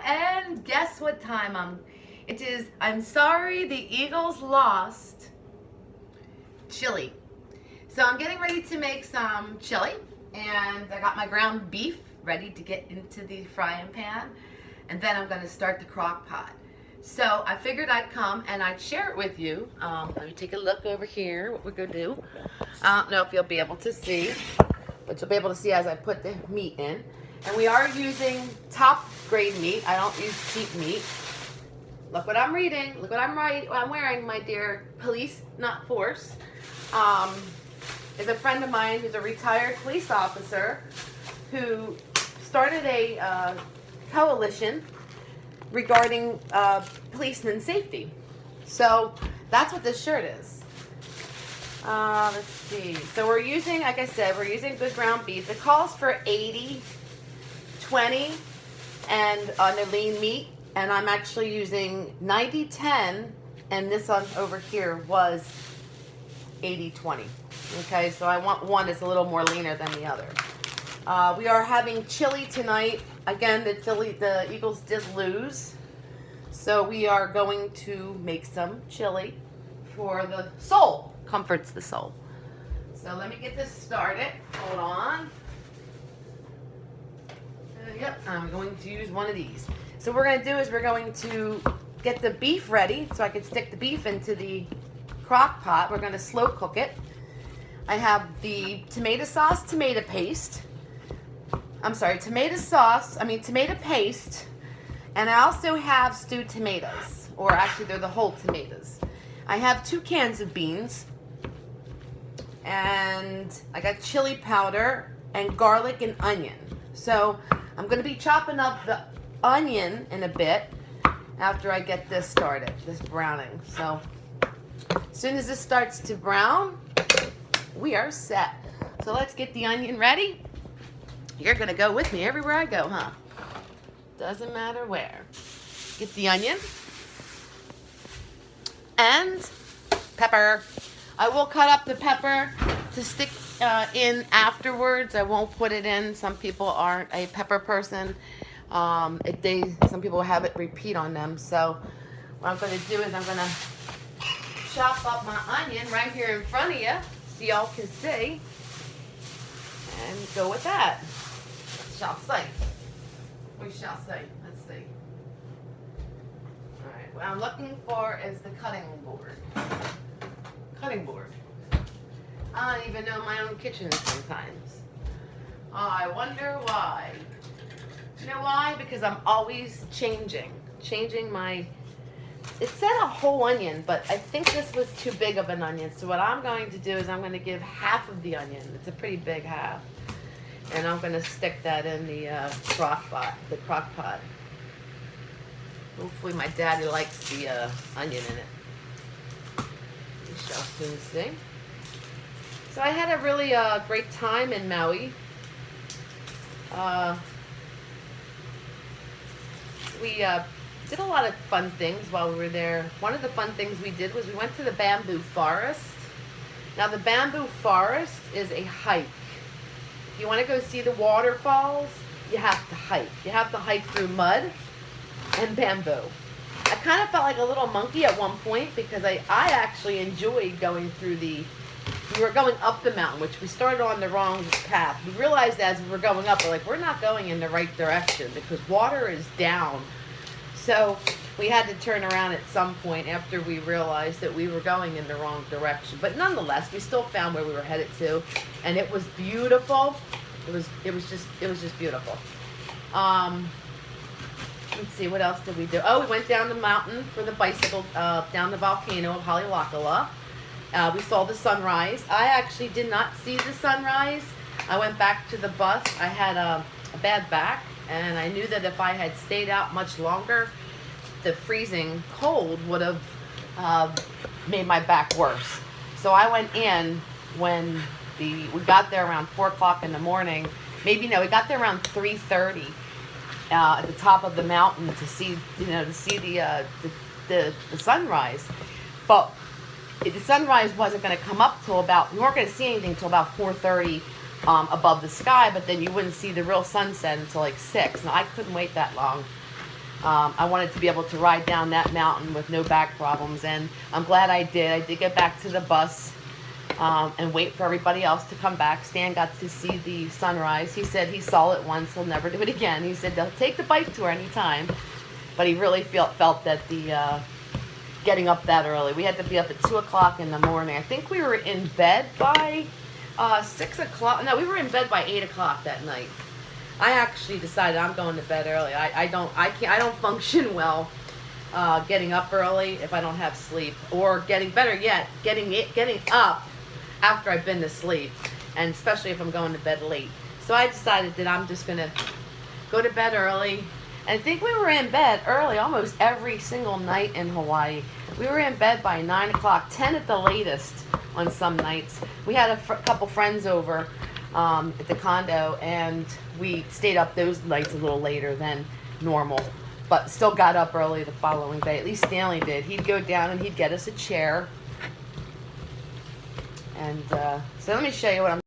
and guess what time it is. I'm sorry the Eagles lost chili. So I'm getting ready to make some chili, and I got my ground beef ready to get into the frying pan, and then I'm going to start the crock pot. So I figured I'd come and I'd share it with you. Let me take a look over here, what we're going to do. I don't know if you'll be able to see, but you'll be able to see as I put the meat in. And we are using top grade meat. I don't use cheap meat. Look what I'm reading. Look what I'm wearing, my dear. Police, not force. Is a friend of mine who's a retired police officer who started a coalition regarding policeman safety. So that's what this shirt is. Let's see. So we're using, like I said, we're using good ground beef. It calls for 80-20 and on the lean meat, and I'm actually using 90-10, and this one over here was 80-20. Okay, so I want one that's a little more leaner than the other. We are having chili tonight. Again, the Eagles did lose, so we are going to make some chili for the soul. Comforts the soul. So let me get this started. Hold on. Yep, I'm going to use one of these. So what we're going to do is we're going to get the beef ready so I can stick the beef into the crock pot. We're going to slow cook it. I have the tomato sauce, tomato paste. Tomato paste. And I also have stewed tomatoes, or actually they're the whole tomatoes. I have 2 cans of beans. And I got chili powder and garlic and onion. So I'm going to be chopping up the onion in a bit after I get this started, this browning. So as soon as this starts to brown, we are set. So let's get the onion ready. You're going to go with me everywhere I go, huh? Doesn't matter where. Get the onion and pepper. I will cut up the pepper to stick in afterwards. I won't put it in. Some people aren't a pepper person. Some people have it repeat on them. So what I'm going to do is I'm going to chop up my onion right here in front of you so y'all can see. And go with that. Shall say. We shall say. Let's see. Alright, what I'm looking for is the cutting board. Cutting board. I don't even know my own kitchen sometimes. I wonder why. You know why? Because I'm always changing my... It said a whole onion, but I think this was too big of an onion. So what I'm going to do is I'm going to give half of the onion. It's a pretty big half. And I'm going to stick that in the crock pot. Hopefully my daddy likes the onion in it. We shall soon see. So I had a really great time in Maui. We did a lot of fun things while we were there. One of the fun things we did was we went to the bamboo forest. Now the bamboo forest is a hike. If you want to go see the waterfalls, you have to hike. You have to hike through mud and bamboo. I kind of felt like a little monkey at one point because I actually enjoyed going through we were going up the mountain, which we started on the wrong path. We realized as we were going up, we're not going in the right direction because water is down. So we had to turn around at some point after we realized that we were going in the wrong direction. But nonetheless, we still found where we were headed to, and it was beautiful. It was just beautiful. Let's see, what else did we do? Oh, we went down the mountain for the bicycle, down the volcano of Haleakala. We saw the sunrise. I actually did not see the sunrise. I went back to the bus. I had a bad back, and I knew that if I had stayed out much longer, the freezing cold would have made my back worse. So I went in when we got there around 4 o'clock in the morning. We got there around 3:30 at the top of the mountain to see the sunrise. But the sunrise wasn't going to come up till we weren't going to see anything till about 4:30 above the sky, but then you wouldn't see the real sunset until like 6. And I couldn't wait that long. I wanted to be able to ride down that mountain with no back problems, and I'm glad I did. I did get back to the bus and wait for everybody else to come back. Stan got to see the sunrise. He said he saw it once, he'll never do it again. He said they'll take the bike tour anytime, but he really felt that the getting up that early. We had to be up at 2 o'clock in the morning. I think we were in bed by 6 o'clock. No, we were in bed by 8 o'clock that night. I actually decided I'm going to bed early. I don't function well getting up early if I don't have sleep, or getting up after I've been to sleep, and especially if I'm going to bed late. So I decided that I'm just gonna go to bed early. And I think we were in bed early almost every single night in Hawaii. We were in bed by 9 o'clock, 10 at the latest on some nights. We had a couple friends over at the condo, and we stayed up those nights a little later than normal, but still got up early the following day. At least Stanley did. He'd go down and he'd get us a chair. And so let me show you what I'm